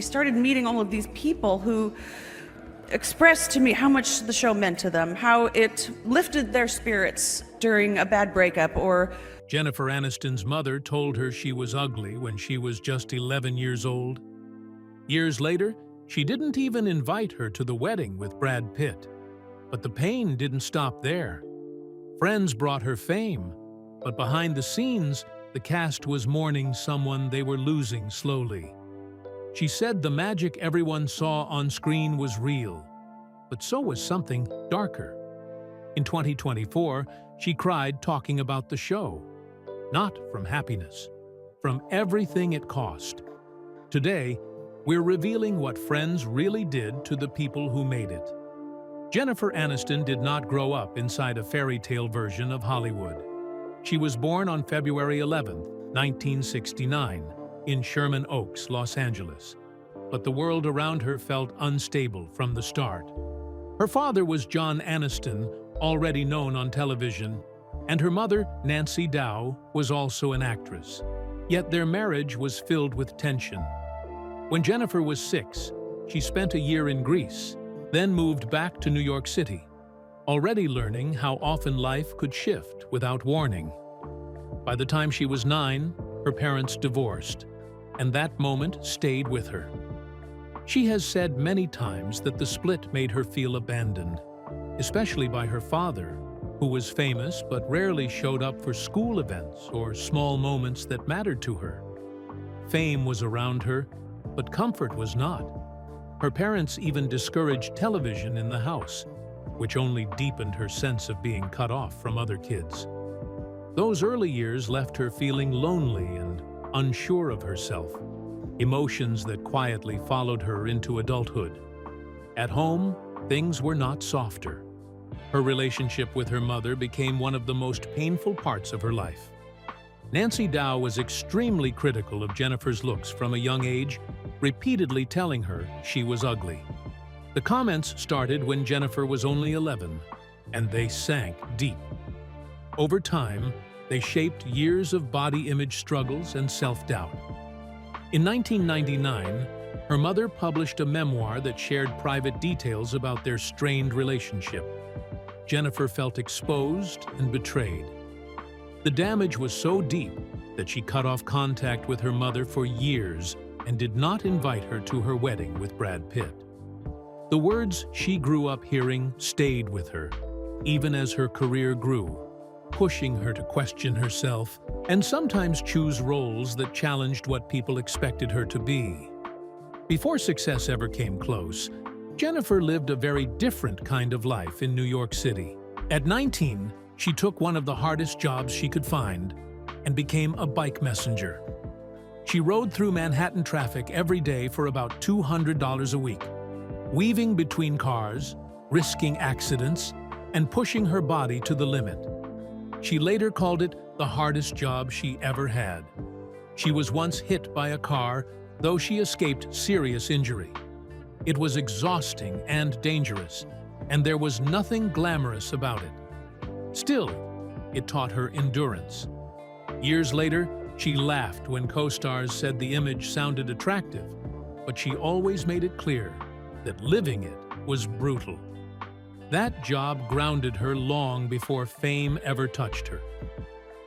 started meeting all of these people who expressed to me how much the show meant to them, how it lifted their spirits during a bad breakup or Jennifer Aniston's mother told her she was ugly when she was just 11 years old. Years later, she didn't even invite her to the wedding with Brad Pitt. But the pain didn't stop there. Friends brought her fame, but behind the scenes, the cast was mourning someone they were losing slowly. She said the magic everyone saw on screen was real, but so was something darker. In 2024, she cried talking about the show. Not from happiness, from everything it cost. Today, we're revealing what Friends really did to the people who made it. Jennifer Aniston did not grow up inside a fairy tale version of Hollywood. She was born on February 11, 1969, in Sherman Oaks, Los Angeles. But the world around her felt unstable from the start. Her father was John Aniston, already known on television, and her mother, Nancy Dow, was also an actress. Yet their marriage was filled with tension. When Jennifer was 6, she spent a year in Greece, then moved back to New York City, already learning how often life could shift without warning. By the time she was 9, her parents divorced, and that moment stayed with her. She has said many times that the split made her feel abandoned, especially by her father, who was famous but rarely showed up for school events or small moments that mattered to her. Fame was around her, but comfort was not. Her parents even discouraged television in the house, which only deepened her sense of being cut off from other kids. Those early years left her feeling lonely and unsure of herself, emotions that quietly followed her into adulthood. At home, things were not softer. Her relationship with her mother became one of the most painful parts of her life. Nancy Dow was extremely critical of Jennifer's looks from a young age, repeatedly telling her she was ugly. The comments started when Jennifer was only 11, and they sank deep. Over time, they shaped years of body image struggles and self-doubt. In 1999, her mother published a memoir that shared private details about their strained relationship. Jennifer felt exposed and betrayed. The damage was so deep that she cut off contact with her mother for years and did not invite her to her wedding with Brad Pitt. The words she grew up hearing stayed with her, even as her career grew, pushing her to question herself and sometimes choose roles that challenged what people expected her to be. Before success ever came close, Jennifer lived a very different kind of life in New York City. At 19, she took one of the hardest jobs she could find and became a bike messenger. She rode through Manhattan traffic every day for about $200 a week, weaving between cars, risking accidents, and pushing her body to the limit. She later called it the hardest job she ever had. She was once hit by a car, though she escaped serious injury. It was exhausting and dangerous, and there was nothing glamorous about it. Still, it taught her endurance. Years later, she laughed when co-stars said the image sounded attractive, but she always made it clear that living it was brutal. That job grounded her long before fame ever touched her.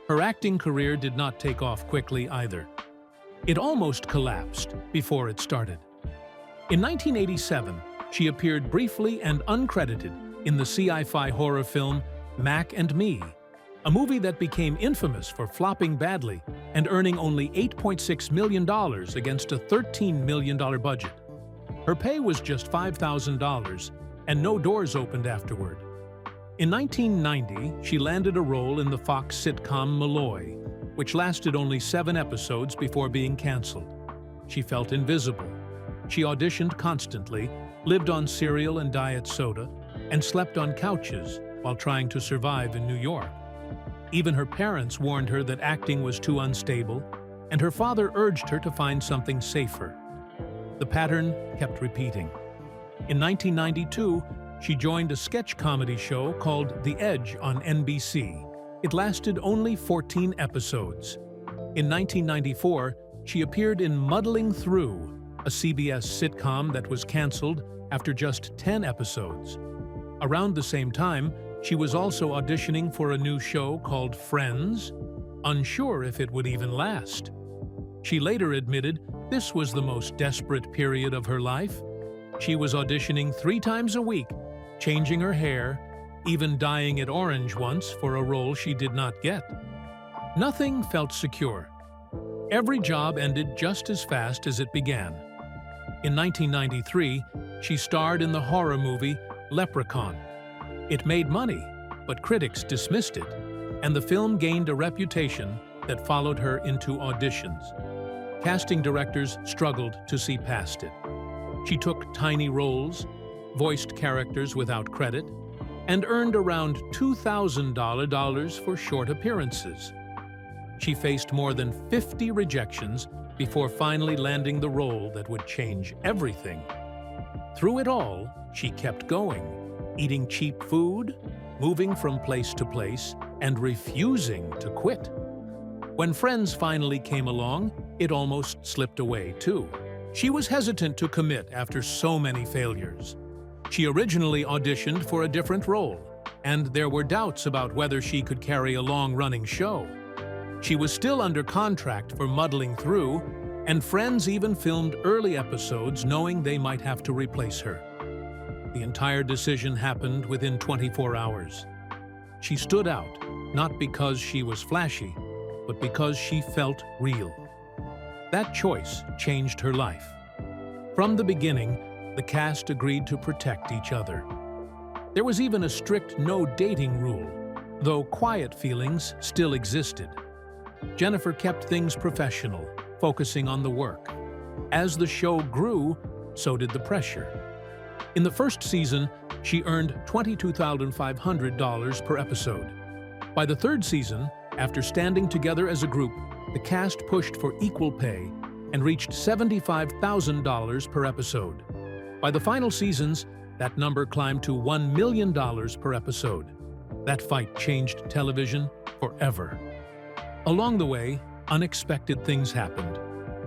Her acting career did not take off quickly either. It almost collapsed before it started. In 1987, she appeared briefly and uncredited in the sci-fi horror film Mac and Me, a movie that became infamous for flopping badly and earning only $8.6 million against a $13 million budget. Her pay was just $5,000, and no doors opened afterward. In 1990, she landed a role in the Fox sitcom Malloy, which lasted only 7 episodes before being canceled. She felt invisible. She auditioned constantly, lived on cereal and diet soda, and slept on couches while trying to survive in New York. Even her parents warned her that acting was too unstable, and her father urged her to find something safer. The pattern kept repeating. In 1992, she joined a sketch comedy show called The Edge on NBC. It lasted only 14 episodes. In 1994, she appeared in Muddling Through, a CBS sitcom that was canceled after just 10 episodes. Around the same time, she was also auditioning for a new show called Friends, unsure if it would even last. She later admitted this was the most desperate period of her life. She was auditioning 3 times a week, changing her hair, even dyeing it orange once for a role she did not get. Nothing felt secure. Every job ended just as fast as it began. In 1993, she starred in the horror movie Leprechaun. It made money, but critics dismissed it, and the film gained a reputation that followed her into auditions. Casting directors struggled to see past it. She took tiny roles, voiced characters without credit, and earned around $2,000 for short appearances. She faced more than 50 rejections before finally landing the role that would change everything. Through it all, she kept going, eating cheap food, moving from place to place, and refusing to quit. When Friends finally came along, it almost slipped away too. She was hesitant to commit after so many failures. She originally auditioned for a different role, and there were doubts about whether she could carry a long-running show. She was still under contract for Muddling Through, and Friends even filmed early episodes knowing they might have to replace her. The entire decision happened within 24 hours. She stood out, not because she was flashy, but because she felt real. That choice changed her life. From the beginning, the cast agreed to protect each other. There was even a strict no-dating rule, though quiet feelings still existed. Jennifer kept things professional, focusing on the work. As the show grew, so did the pressure. In the first season, she earned $22,500 per episode. By the third season, after standing together as a group, the cast pushed for equal pay and reached $75,000 per episode. By the final seasons, that number climbed to $1 million per episode. That fight changed television forever. Along the way, unexpected things happened.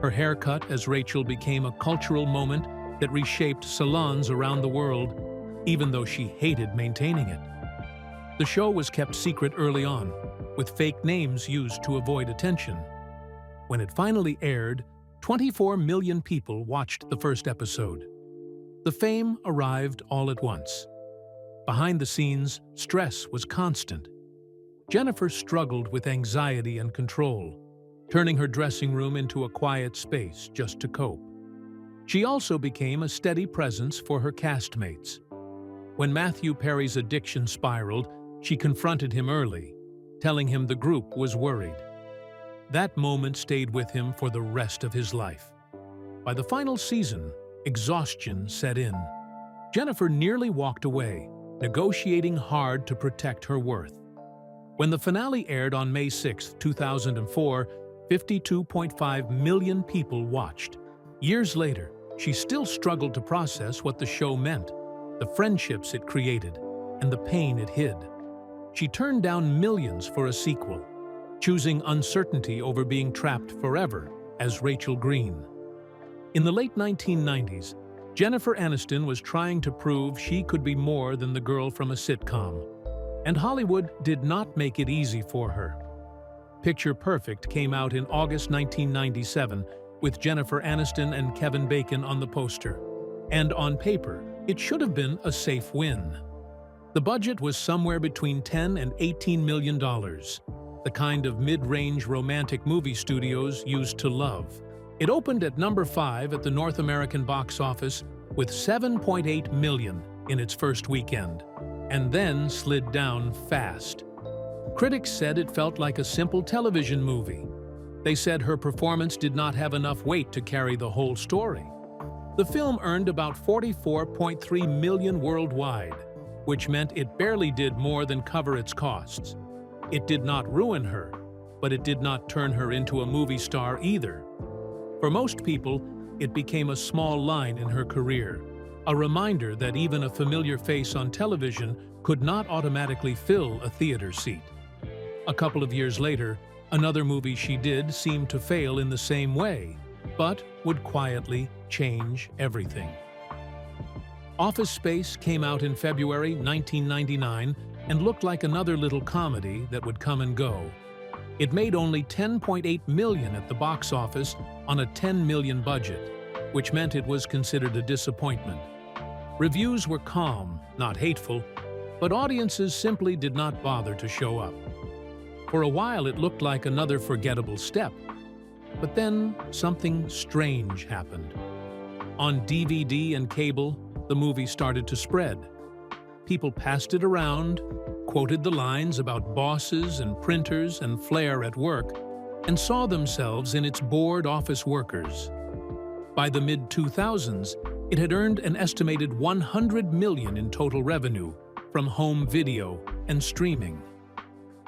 Her haircut as Rachel became a cultural moment that reshaped salons around the world, even though she hated maintaining it. The show was kept secret early on, with fake names used to avoid attention. When it finally aired, 24 million people watched the first episode. The fame arrived all at once. Behind the scenes, stress was constant. Jennifer struggled with anxiety and control, turning her dressing room into a quiet space just to cope. She also became a steady presence for her castmates. When Matthew Perry's addiction spiraled, she confronted him early, telling him the group was worried. That moment stayed with him for the rest of his life. By the final season, exhaustion set in. Jennifer nearly walked away, negotiating hard to protect her worth. When the finale aired on May 6, 2004, 52.5 million people watched. Years later, she still struggled to process what the show meant, the friendships it created, and the pain it hid. She turned down millions for a sequel, choosing uncertainty over being trapped forever as Rachel Green. In the late 1990s, Jennifer Aniston was trying to prove she could be more than the girl from a sitcom, and Hollywood did not make it easy for her. Picture Perfect came out in August 1997 with Jennifer Aniston and Kevin Bacon on the poster, and on paper, it should have been a safe win. The budget was somewhere between $10 and $18 million, the kind of mid-range romantic movie studios used to love. It opened at number 5 at the North American box office with $7.8 million in its first weekend, and then slid down fast. Critics said it felt like a simple television movie. They said her performance did not have enough weight to carry the whole story. The film earned about $44.3 million worldwide, which meant it barely did more than cover its costs. It did not ruin her, but it did not turn her into a movie star either. For most people, it became a small line in her career, a reminder that even a familiar face on television could not automatically fill a theater seat. A couple of years later, another movie she did seemed to fail in the same way, but would quietly change everything. Office Space came out in February 1999 and looked like another little comedy that would come and go. It made only $10.8 million at the box office on a $10 million budget, which meant it was considered a disappointment. Reviews were calm, not hateful, but audiences simply did not bother to show up. For a while it looked like another forgettable step, but then something strange happened. On DVD and cable, the movie started to spread. People passed it around, quoted the lines about bosses and printers and flair at work, and saw themselves in its bored office workers. By the mid-2000s, it had earned an estimated $100 million in total revenue from home video and streaming.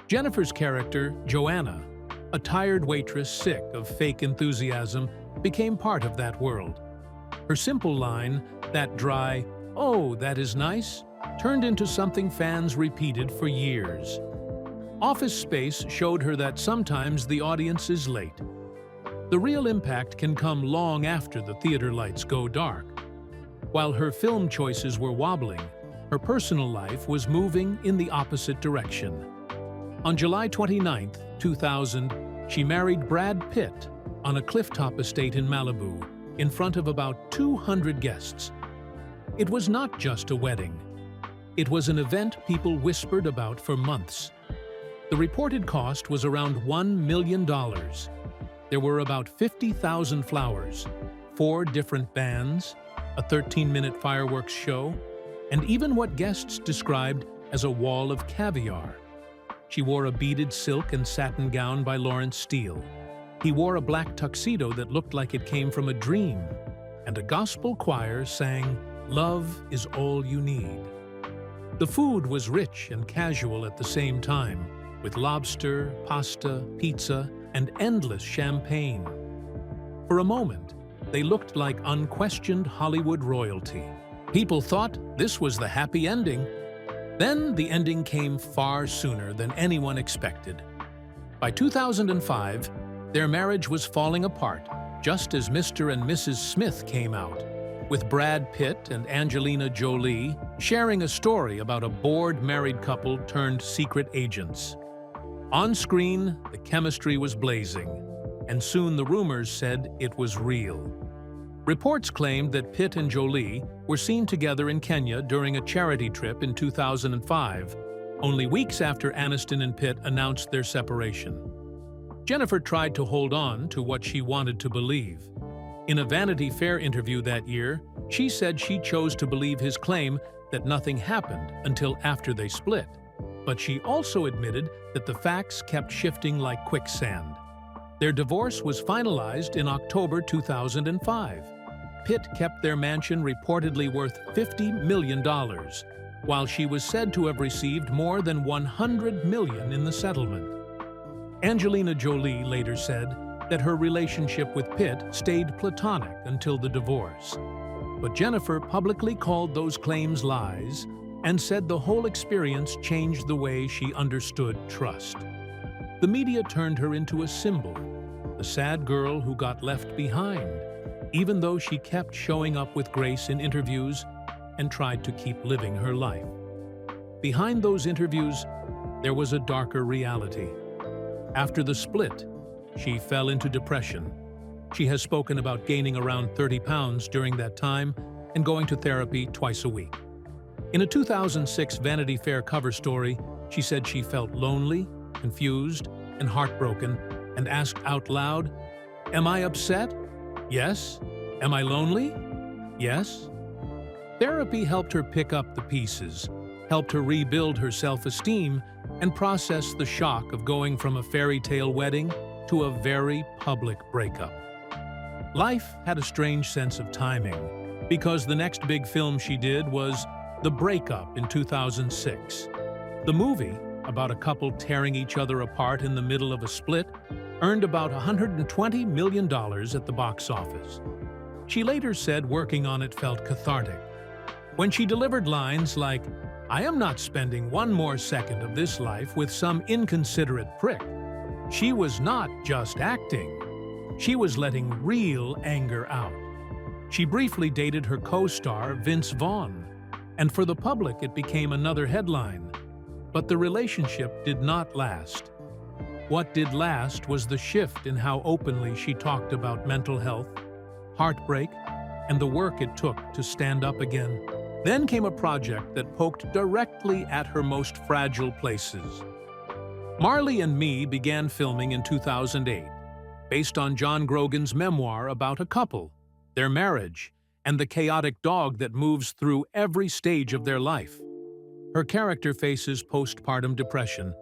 Jennifer's character, Joanna, a tired waitress sick of fake enthusiasm, became part of that world. Her simple line, that dry, "Oh, that is nice," turned into something fans repeated for years. Office Space showed her that sometimes the audience is late. The real impact can come long after the theater lights go dark. While her film choices were wobbling, her personal life was moving in the opposite direction. On July 29, 2000, she married Brad Pitt on a clifftop estate in Malibu, in front of about 200 guests. It was not just a wedding. It was an event people whispered about for months. The reported cost was around $1 million. There were about 50,000 flowers, 4 different bands, a 13-minute fireworks show, and even what guests described as a wall of caviar. She wore a beaded silk and satin gown by Lawrence Steele. He wore a black tuxedo that looked like it came from a dream, and a gospel choir sang, "Love is all you need." The food was rich and casual at the same time, with lobster, pasta, pizza, and endless champagne. For a moment, they looked like unquestioned Hollywood royalty. People thought this was the happy ending. Then the ending came far sooner than anyone expected. By 2005, their marriage was falling apart, just as Mr. and Mrs. Smith came out, with Brad Pitt and Angelina Jolie sharing a story about a bored married couple turned secret agents. On screen, the chemistry was blazing, and soon the rumors said it was real. Reports claimed that Pitt and Jolie were seen together in Kenya during a charity trip in 2005, only weeks after Aniston and Pitt announced their separation. Jennifer tried to hold on to what she wanted to believe. In a Vanity Fair interview that year, she said she chose to believe his claim that nothing happened until after they split. But she also admitted that the facts kept shifting like quicksand. Their divorce was finalized in October 2005. Pitt kept their mansion reportedly worth $50 million, while she was said to have received more than $100 million in the settlement. Angelina Jolie later said that her relationship with Pitt stayed platonic until the divorce. But Jennifer publicly called those claims lies and said the whole experience changed the way she understood trust. The media turned her into a symbol, the sad girl who got left behind, even though she kept showing up with grace in interviews and tried to keep living her life. Behind those interviews, there was a darker reality. After the split, she fell into depression. She has spoken about gaining around 30 pounds during that time and going to therapy twice a week. In a 2006 Vanity Fair cover story, she said she felt lonely, confused, and heartbroken, and asked out loud, "Am I upset? Yes. Am I lonely? Yes." Therapy helped her pick up the pieces, helped her rebuild her self-esteem, and process the shock of going from a fairy tale wedding to a very public breakup. Life had a strange sense of timing, because the next big film she did was The Breakup in 2006. The movie, about a couple tearing each other apart in the middle of a split, earned about $120 million at the box office. She later said working on it felt cathartic. When she delivered lines like, "I am not spending one more second of this life with some inconsiderate prick," she was not just acting. She was letting real anger out. She briefly dated her co-star, Vince Vaughn, and for the public it became another headline. But the relationship did not last. What did last was the shift in how openly she talked about mental health, heartbreak, and the work it took to stand up again. Then came a project that poked directly at her most fragile places. Marley and Me began filming in 2008, based on John Grogan's memoir about a couple, their marriage, and the chaotic dog that moves through every stage of their life. Her character faces postpartum depression,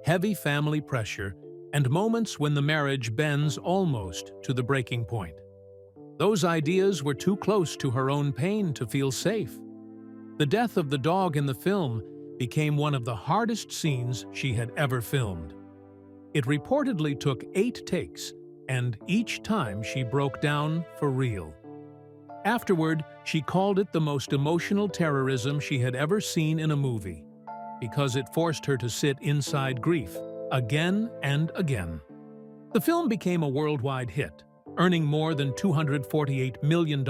heavy family pressure, and moments when the marriage bends almost to the breaking point. Those ideas were too close to her own pain to feel safe. The death of the dog in the film became one of the hardest scenes she had ever filmed. It reportedly took 8 takes, and each time she broke down for real. Afterward, she called it the most emotional terrorism she had ever seen in a movie, because it forced her to sit inside grief again and again. The film became a worldwide hit, earning more than $248 million,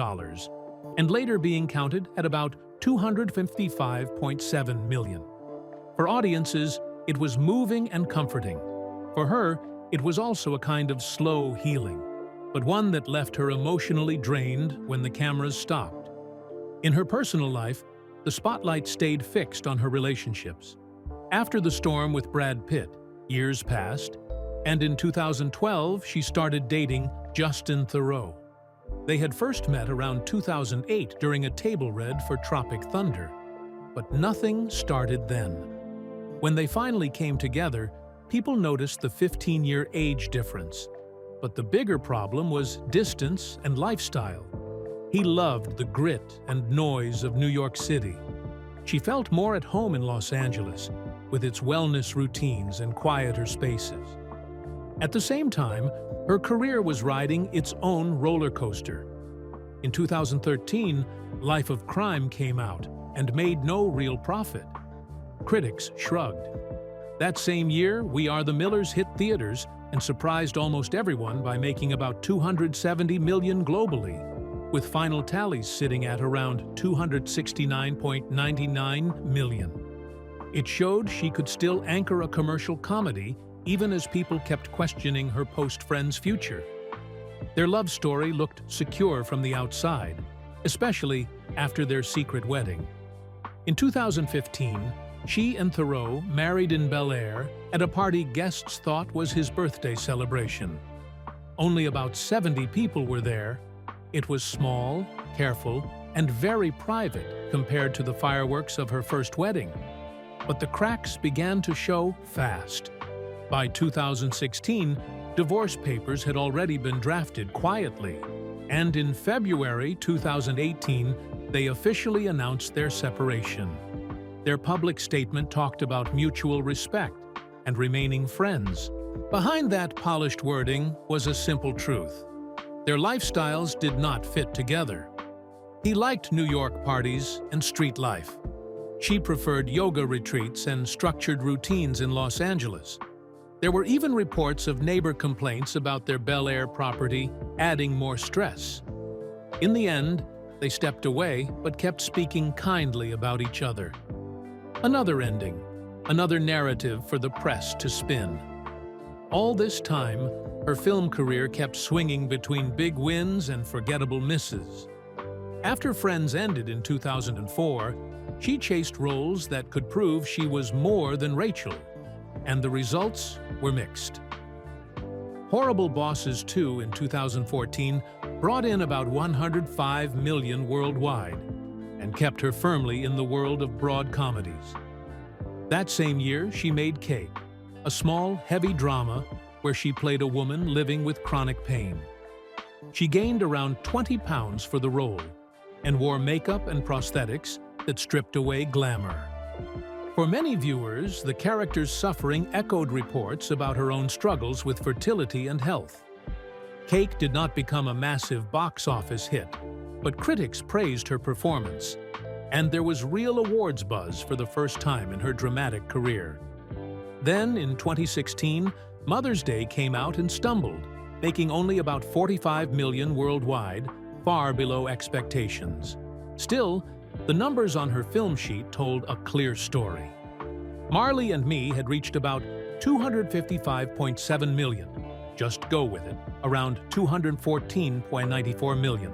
and later being counted at about $255.7 million. For audiences, it was moving and comforting. For her, it was also a kind of slow healing, but one that left her emotionally drained when the cameras stopped. In her personal life, the spotlight stayed fixed on her relationships. After the storm with Brad Pitt, years passed, and in 2012 she started dating Justin Theroux. They had first met around 2008 during a table read for Tropic Thunder, but nothing started then. When they finally came together, people noticed the 15-year age difference, but the bigger problem was distance and lifestyle. He loved the grit and noise of New York City. She felt more at home in Los Angeles, with its wellness routines and quieter spaces. At the same time, her career was riding its own roller coaster. In 2013, Life of Crime came out and made no real profit. Critics shrugged. That same year, We Are the Millers hit theaters and surprised almost everyone by making about $270 million globally, with final tallies sitting at around $269.99 million. It showed she could still anchor a commercial comedy even as people kept questioning her post-Friends future. Their love story looked secure from the outside, especially after their secret wedding. In 2015, she and Theroux married in Bel Air at a party guests thought was his birthday celebration. Only about 70 people were there. It was small, careful, and very private compared to the fireworks of her first wedding. But the cracks began to show fast. By 2016, divorce papers had already been drafted quietly, and in February 2018, they officially announced their separation. Their public statement talked about mutual respect and remaining friends. Behind that polished wording was a simple truth. Their lifestyles did not fit together. He liked New York parties and street life. She preferred yoga retreats and structured routines in Los Angeles. There were even reports of neighbor complaints about their Bel Air property adding more stress. In the end, they stepped away but kept speaking kindly about each other. Another ending, another narrative for the press to spin. All this time, her film career kept swinging between big wins and forgettable misses. After Friends ended in 2004, she chased roles that could prove she was more than Rachel, and the results were mixed. Horrible Bosses 2 in 2014 brought in about $105 million worldwide and kept her firmly in the world of broad comedies. That same year, she made Cake, a small, heavy drama where she played a woman living with chronic pain. She gained around 20 pounds for the role and wore makeup and prosthetics that stripped away glamour. For many viewers, the character's suffering echoed reports about her own struggles with fertility and health. Cake did not become a massive box office hit, but critics praised her performance, and there was real awards buzz for the first time in her dramatic career. Then, in 2016, Mother's Day came out and stumbled, making only about $45 million worldwide, far below expectations. Still, the numbers on her film sheet told a clear story. Marley and Me had reached about $255.7 million. Just go with it, around $214.94 million.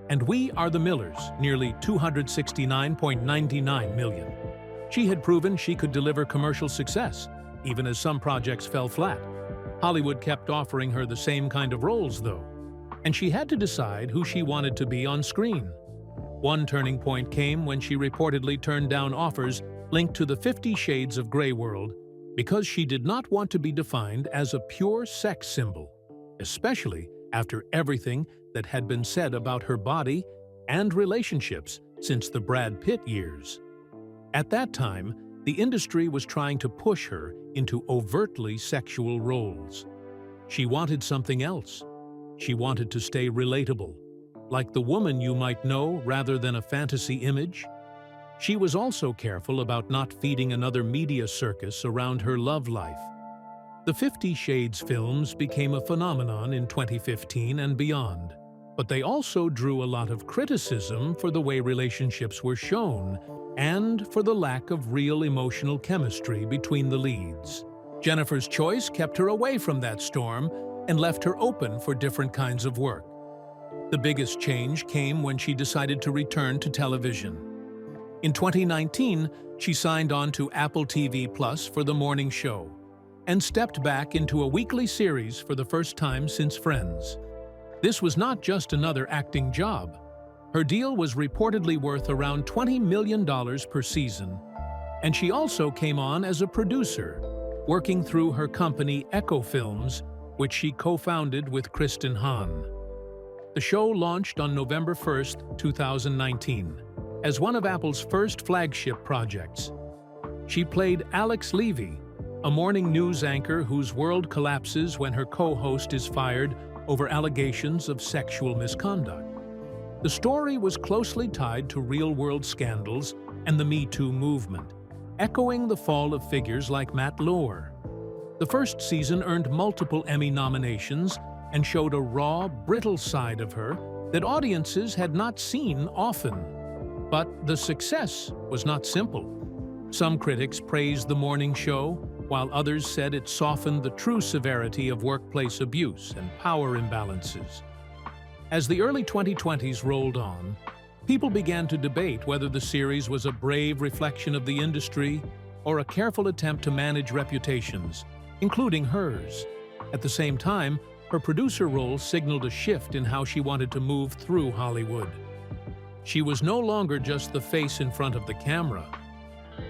And We Are the Millers, nearly $269.99 million. She had proven she could deliver commercial success, even as some projects fell flat. Hollywood kept offering her the same kind of roles, though, and she had to decide who she wanted to be on screen. One turning point came when she reportedly turned down offers linked to the 50 Shades of Grey world because she did not want to be defined as a pure sex symbol, especially after everything that had been said about her body and relationships since the Brad Pitt years. At that time, the industry was trying to push her into overtly sexual roles. She wanted something else. She wanted to stay relatable, like the woman you might know rather than a fantasy image. She was also careful about not feeding another media circus around her love life. The 50 Shades films became a phenomenon in 2015 and beyond, but they also drew a lot of criticism for the way relationships were shown and for the lack of real emotional chemistry between the leads. Jennifer's choice kept her away from that storm and left her open for different kinds of work. The biggest change came when she decided to return to television. In 2019, she signed on to Apple TV Plus for The Mourning show and stepped back into a weekly series for the first time since Friends. This was not just another acting job. Her deal was reportedly worth around $20 million per season, and she also came on as a producer, working through her company Echo Films, which she co-founded with Kristen Hahn. The show launched on November 1, 2019, as one of Apple's first flagship projects. She played Alex Levy, a morning news anchor whose world collapses when her co-host is fired over allegations of sexual misconduct. The story was closely tied to real-world scandals and the Me Too movement, echoing the fall of figures like Matt Lauer. The first season earned multiple Emmy nominations and showed a raw, brittle side of her that audiences had not seen often. But the success was not simple. Some critics praised The Mourning show, while others said it softened the true severity of workplace abuse and power imbalances. As the early 2020s rolled on, people began to debate whether the series was a brave reflection of the industry or a careful attempt to manage reputations, including hers. At the same time, her producer role signaled a shift in how she wanted to move through Hollywood. She was no longer just the face in front of the camera.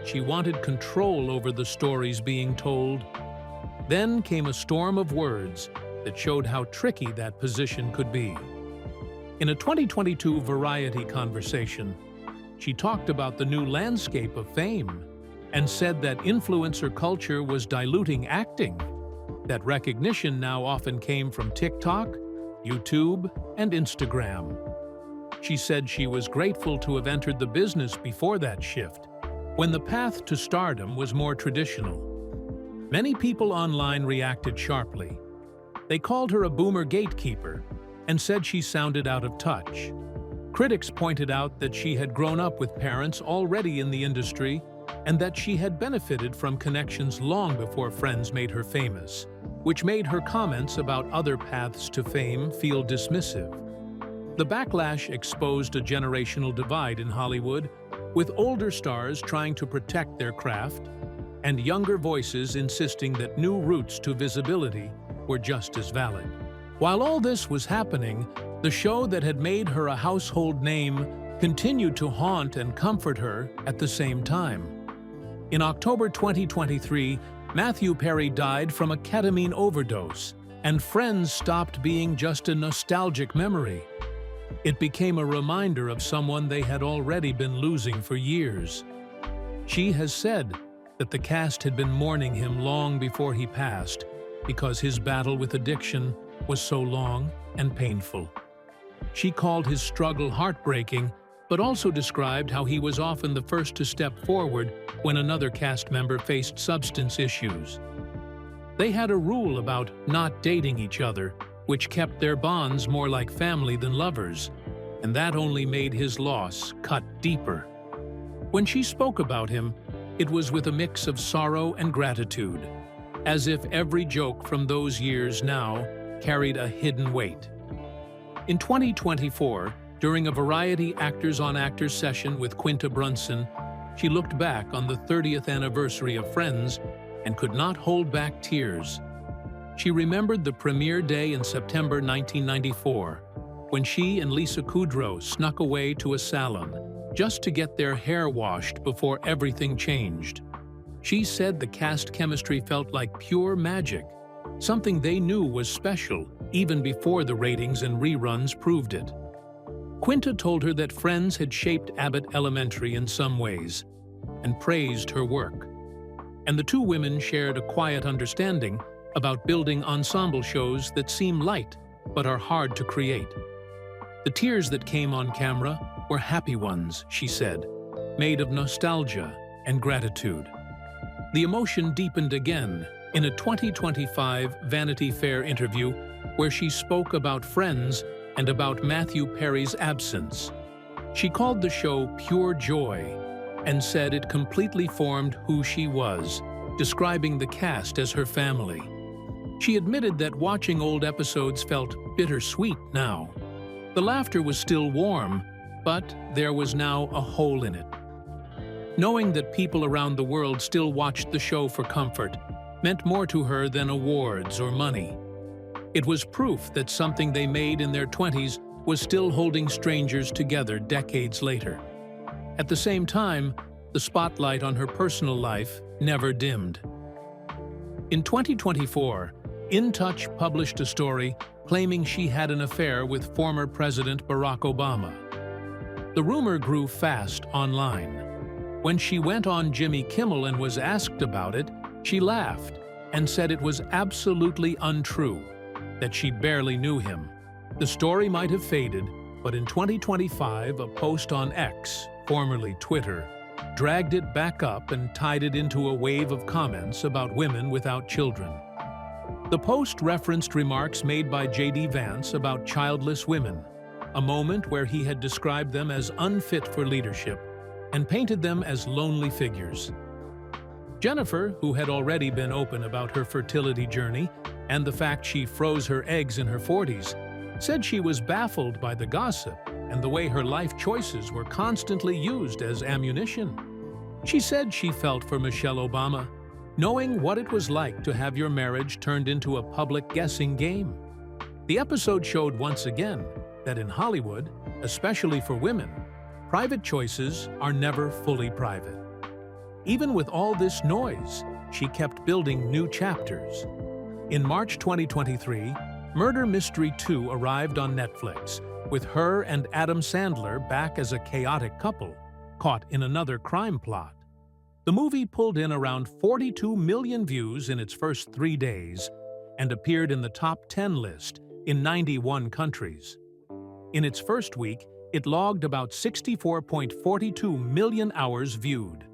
She wanted control over the stories being told. Then came a storm of words that showed how tricky that position could be. In a 2022 Variety conversation, she talked about the new landscape of fame and said that influencer culture was diluting acting, that recognition now often came from TikTok, YouTube, and Instagram. She said she was grateful to have entered the business before that shift, when the path to stardom was more traditional. Many people online reacted sharply. They called her a boomer gatekeeper and said she sounded out of touch. Critics pointed out that she had grown up with parents already in the industry and that she had benefited from connections long before Friends made her famous, which made her comments about other paths to fame feel dismissive. The backlash exposed a generational divide in Hollywood, with older stars trying to protect their craft and younger voices insisting that new routes to visibility were just as valid. While all this was happening, the show that had made her a household name continued to haunt and comfort her at the same time. In October 2023, Matthew Perry died from a ketamine overdose, and Friends stopped being just a nostalgic memory. It became a reminder of someone they had already been losing for years. She has said that the cast had been mourning him long before he passed because his battle with addiction was so long and painful. She called his struggle heartbreaking, but also described how he was often the first to step forward when another cast member faced substance issues. They had a rule about not dating each other, which kept their bonds more like family than lovers, and that only made his loss cut deeper. When she spoke about him, it was with a mix of sorrow and gratitude, as if every joke from those years now carried a hidden weight. In 2024, during a Variety Actors on Actors session with Quinta Brunson, she looked back on the 30th anniversary of Friends and could not hold back tears. She remembered the premiere day in September 1994, when she and Lisa Kudrow snuck away to a salon just to get their hair washed before everything changed. She said the cast chemistry felt like pure magic, something they knew was special even before the ratings and reruns proved it. Quinta told her that Friends had shaped Abbott Elementary in some ways, and praised her work. And the two women shared a quiet understanding about building ensemble shows that seem light but are hard to create. The tears that came on camera were happy ones, she said, made of nostalgia and gratitude. The emotion deepened again in a 2025 Vanity Fair interview where she spoke about Friends and about Matthew Perry's absence. She called the show pure joy and said it completely formed who she was, describing the cast as her family. She admitted that watching old episodes felt bittersweet now. The laughter was still warm, but there was now a hole in it. Knowing that people around the world still watched the show for comfort meant more to her than awards or money. It was proof that something they made in their 20s was still holding strangers together decades later. At the same time, the spotlight on her personal life never dimmed. In 2024, In Touch published a story claiming she had an affair with former President Barack Obama. The rumor grew fast online. When she went on Jimmy Kimmel and was asked about it, she laughed and said it was absolutely untrue, that she barely knew him. The story might have faded, but in 2025, a post on X, formerly Twitter, dragged it back up and tied it into a wave of comments about women without children. The post referenced remarks made by J.D. Vance about childless women, a moment where he had described them as unfit for leadership and painted them as lonely figures. Jennifer, who had already been open about her fertility journey and the fact she froze her eggs in her 40s, said she was baffled by the gossip and the way her life choices were constantly used as ammunition. She said she felt for Michelle Obama, knowing what it was like to have your marriage turned into a public guessing game. The episode showed once again that in Hollywood, especially for women, private choices are never fully private. Even with all this noise, she kept building new chapters. In March 2023, Murder Mystery 2 arrived on Netflix, with her and Adam Sandler back as a chaotic couple, caught in another crime plot. The movie pulled in around 42 million views in its first 3 days and appeared in the top 10 list in 91 countries. In its first week, it logged about 64.42 million hours viewed,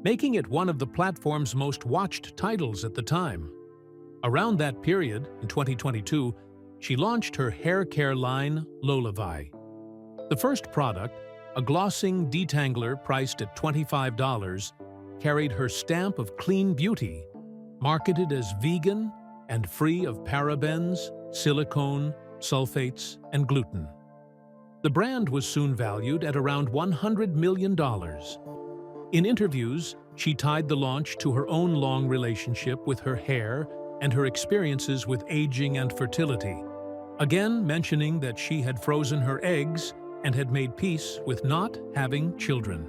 making it one of the platform's most watched titles at the time. Around that period, in 2022, she launched her hair care line, Lolavai. The first product, a glossing detangler priced at $25, carried her stamp of clean beauty, marketed as vegan and free of parabens, silicone, sulfates, and gluten. The brand was soon valued at around $100 million. In interviews, she tied the launch to her own long relationship with her hair and her experiences with aging and fertility, again mentioning that she had frozen her eggs and had made peace with not having children.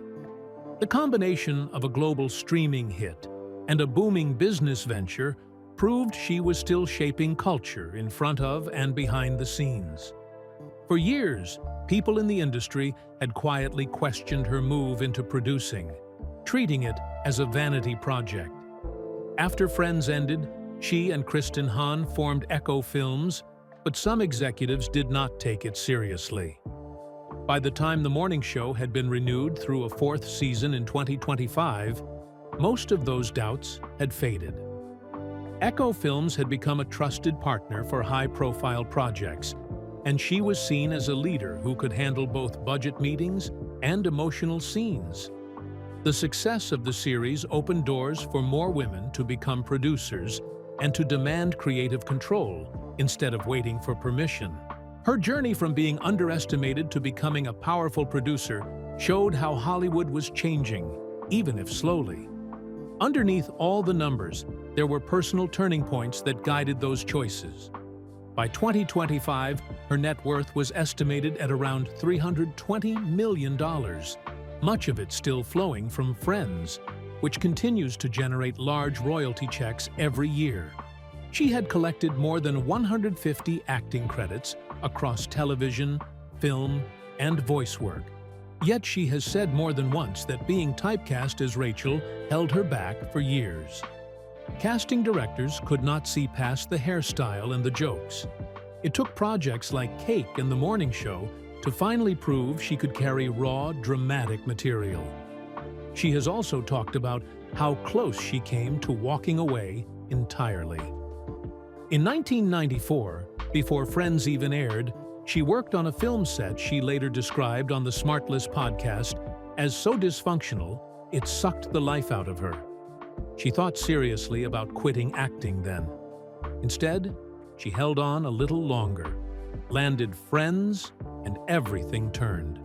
The combination of a global streaming hit and a booming business venture proved she was still shaping culture in front of and behind the scenes. For years, people in the industry had quietly questioned her move into producing, treating it as a vanity project. After Friends ended, she and Kristen Hahn formed Echo Films, but some executives did not take it seriously. By the time the morning show had been renewed through a 4th season in 2025, most of those doubts had faded. Echo Films had become a trusted partner for high-profile projects, and she was seen as a leader who could handle both budget meetings and emotional scenes. The success of the series opened doors for more women to become producers and to demand creative control instead of waiting for permission. Her journey from being underestimated to becoming a powerful producer showed how Hollywood was changing, even if slowly. Underneath all the numbers, there were personal turning points that guided those choices. By 2025, her net worth was estimated at around $320 million, much of it still flowing from Friends, which continues to generate large royalty checks every year. She had collected more than 150 acting credits across television, film, and voice work. Yet she has said more than once that being typecast as Rachel held her back for years. Casting directors could not see past the hairstyle and the jokes. It took projects like Cake and The Mourning Show to finally prove she could carry raw, dramatic material. She has also talked about how close she came to walking away entirely. In 1994, before Friends even aired, she worked on a film set she later described on the Smartless podcast as so dysfunctional, it sucked the life out of her. She thought seriously about quitting acting then. Instead, she held on a little longer, landed Friends, and everything turned.